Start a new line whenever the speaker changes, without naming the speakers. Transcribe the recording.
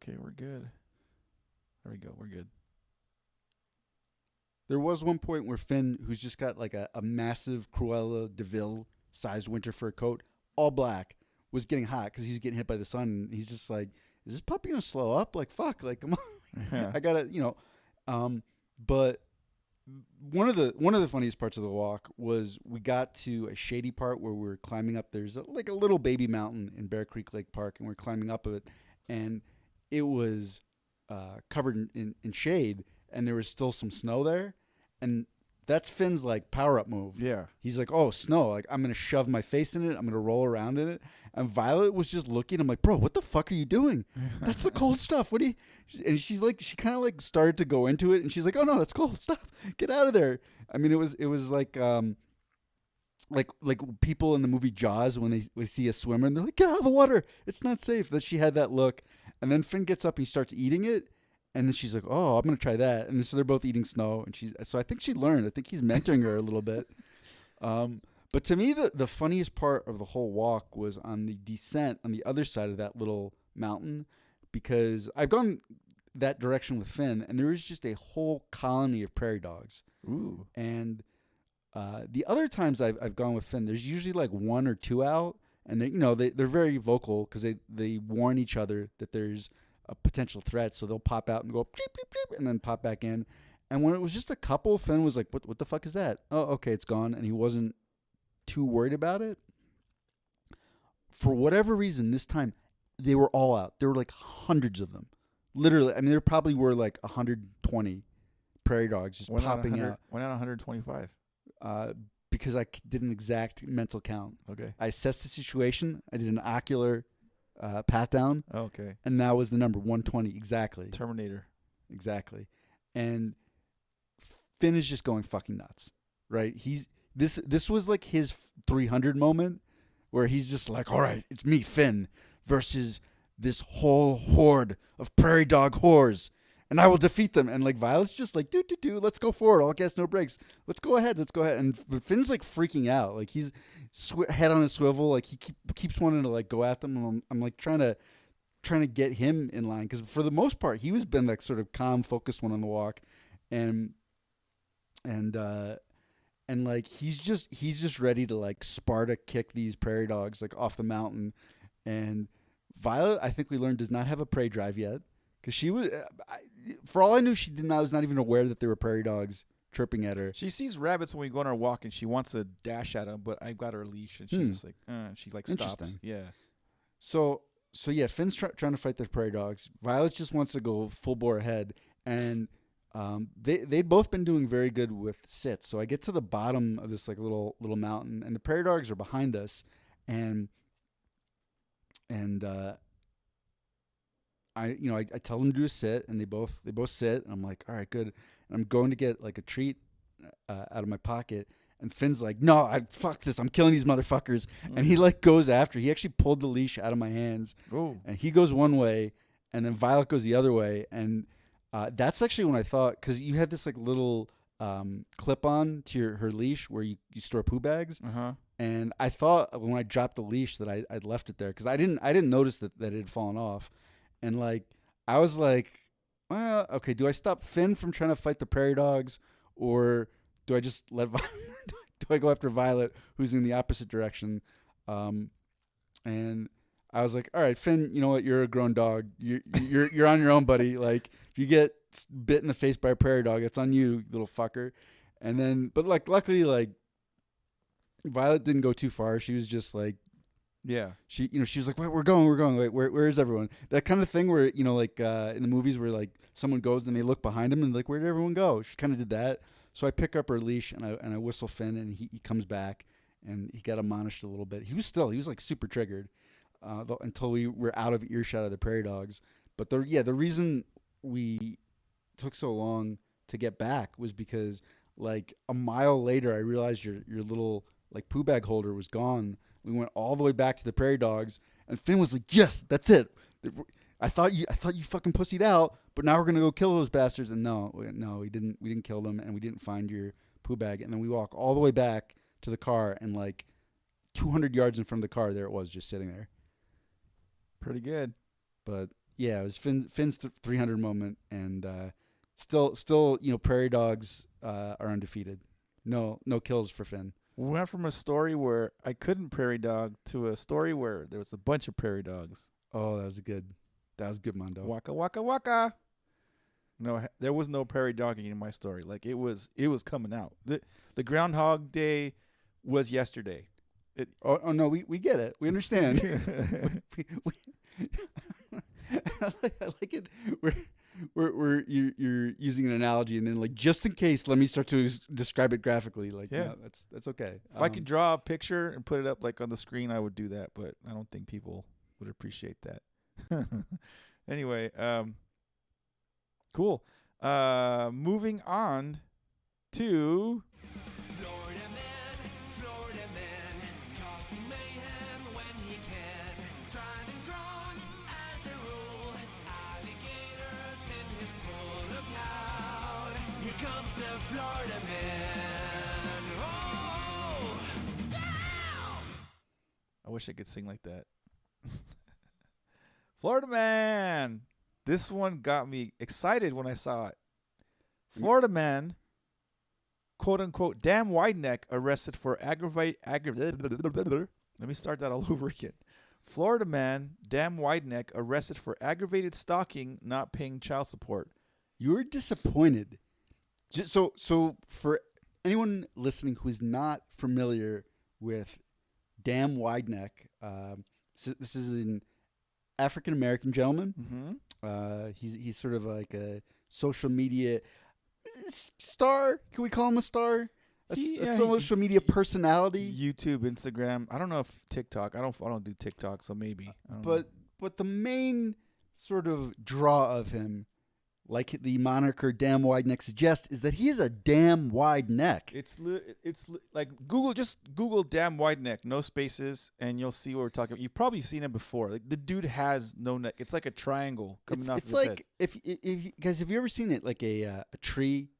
Okay, we're good. There we go. We're good.
There was one point where Finn, who's just got like a massive Cruella de Vil sized winter fur coat, all black, was getting hot because he was getting hit by the sun. And he's just like, is this puppy gonna slow up? Like, fuck, like, come on,
Yeah.
I gotta, But one of the funniest parts of the walk was we got to a shady part where we were climbing up. There's like a little baby mountain in Bear Creek Lake Park, and we're climbing up it, and it was covered in shade, and there was still some snow there, and that's Finn's like power up move.
Yeah.
He's like, oh, snow, like I'm gonna shove my face in it, I'm gonna roll around in it. And Violet was just looking. I'm like, bro, what the fuck are you doing? That's the cold stuff. What do you? And she's like, she kind of like started to go into it, and she's like, oh no, that's cold stuff. Get out of there. I mean, it was like people in the movie Jaws when they see a swimmer and they're like, get out of the water, it's not safe. That she had that look, and then Finn gets up and he starts eating it, and then she's like, oh, I'm gonna try that, and so they're both eating snow, and so I think she learned. I think he's mentoring her a little bit. But to me, the funniest part of the whole walk was on the descent on the other side of that little mountain, because I've gone that direction with Finn, and there is just a whole colony of prairie dogs.
Ooh.
And the other times I've gone with Finn, there's usually like one or two out, and they're very vocal because they warn each other that there's a potential threat, so they'll pop out and go beep, beep, beep, and then pop back in. And when it was just a couple, Finn was like, what the fuck is that? Oh, okay, it's gone. And he wasn't too worried about it. For whatever reason, this time, they were all out. There were like hundreds of them. Literally, I mean, there probably were like 120 prairie dogs just popping out.
Why not 125?
Because I did an exact mental count.
Okay.
I assessed the situation. I did an ocular pat down.
Okay.
And that was the number 120 exactly.
Terminator.
Exactly. And Finn is just going fucking nuts, right? This was like his 300 moment where he's just like, all right, it's me, Finn, versus this whole horde of prairie dog whores, and I will defeat them. And like Violet's just like, do, let's go forward. All gas, no brakes. Let's go ahead. And Finn's like freaking out. Like he's head on a swivel. Like he keeps wanting to like go at them. And I'm like trying to get him in line, because for the most part he was been like sort of calm, focused one on the walk, and like he's just ready to like Sparta kick these prairie dogs like off the mountain. And Violet, I think we learned, does not have a prey drive yet, because she was, for all I knew, she was not even aware that there were prairie dogs chirping at her.
She sees rabbits when we go on our walk, and she wants to dash at them, but I've got her leash, and she's just like, she like stops.
Interesting.
Yeah.
So yeah, Finn's trying to fight the prairie dogs. Violet just wants to go full bore ahead, and they'd both been doing very good with sits. So I get to the bottom of this like little mountain, and the prairie dogs are behind us, and I tell them to do a sit, and they both sit, and I'm like, all right, good. And I'm going to get like a treat out of my pocket, and Finn's like, no, fuck this, I'm killing these motherfuckers. And he like goes after. He actually pulled the leash out of my hands.
Ooh.
And he goes one way, and then Violet goes the other way, and that's actually when I thought, because you had this like little clip on to her leash where you store poo bags.
Uh-huh.
And I thought when I dropped the leash that I'd left it there, because I didn't notice that it had fallen off. And like I was like, well, okay, do I stop Finn from trying to fight the prairie dogs, or do I just let do I go after Violet, who's in the opposite direction? And I was like, all right, Finn, you know what? You're a grown dog. You're on your own, buddy. Like if you get bit in the face by a prairie dog, it's on you, little fucker. And then, but like luckily, like Violet didn't go too far. She was just like,
yeah,
she was like, wait, we're going. Wait, where is everyone? That kind of thing where, like in the movies where like someone goes and they look behind them and like, where did everyone go? She kind of did that. So I pick up her leash and I whistle Finn, and he comes back, and he got admonished a little bit. He was like super triggered until we were out of earshot of the prairie dogs. But the reason we took so long to get back was because like a mile later I realized your little like poo bag holder was gone. We went all the way back to the prairie dogs, and Finn was like, yes, that's it. I thought you fucking pussied out, but now we're gonna go kill those bastards. And no, we didn't kill them, and we didn't find your poo bag. And then we walk all the way back to the car, and like 200 yards in front of the car, there it was, just sitting there.
Pretty good.
But Yeah, it was Finn's 300 moment, and still, prairie dogs are undefeated. No kills for Finn.
We went from a story where I couldn't prairie dog to a story where there was a bunch of prairie dogs.
Oh, that was good, Mondo.
Waka waka waka. No, there was no prairie dogging in my story. Like it was coming out. The Groundhog Day was yesterday.
Oh no, we get it. We understand. I like it. You're using an analogy, and then like just in case, let me start to describe it graphically. Like, yeah, no, that's okay.
If I could draw a picture and put it up like on the screen, I would do that. But I don't think people would appreciate that. Anyway, cool. Moving on to.
Florida man. Oh, yeah!
I wish I could sing like that. Florida man. This one got me excited when I saw it. Florida man, quote unquote, damn wide neck, arrested for aggravated. Let me start that all over again. Florida man, damn wide neck, arrested for aggravated stalking, not paying child support.
You're disappointed. So for anyone listening who is not familiar with damn wide neck, this is an African American gentleman.
Mm-hmm.
He's sort of like a social media star. Can we call him a star? A social media personality.
YouTube, Instagram. I don't know if TikTok. I don't do TikTok, so maybe.
But the main sort of draw of him, like the moniker "damn wide neck" suggests, is that he is a damn wide neck.
It's like Google "damn wide neck," no spaces, and you'll see what we're talking about. You've probably seen him before. Like the dude has no neck. It's like a triangle coming off his head.
It's like if you guys, have you ever seen it like a tree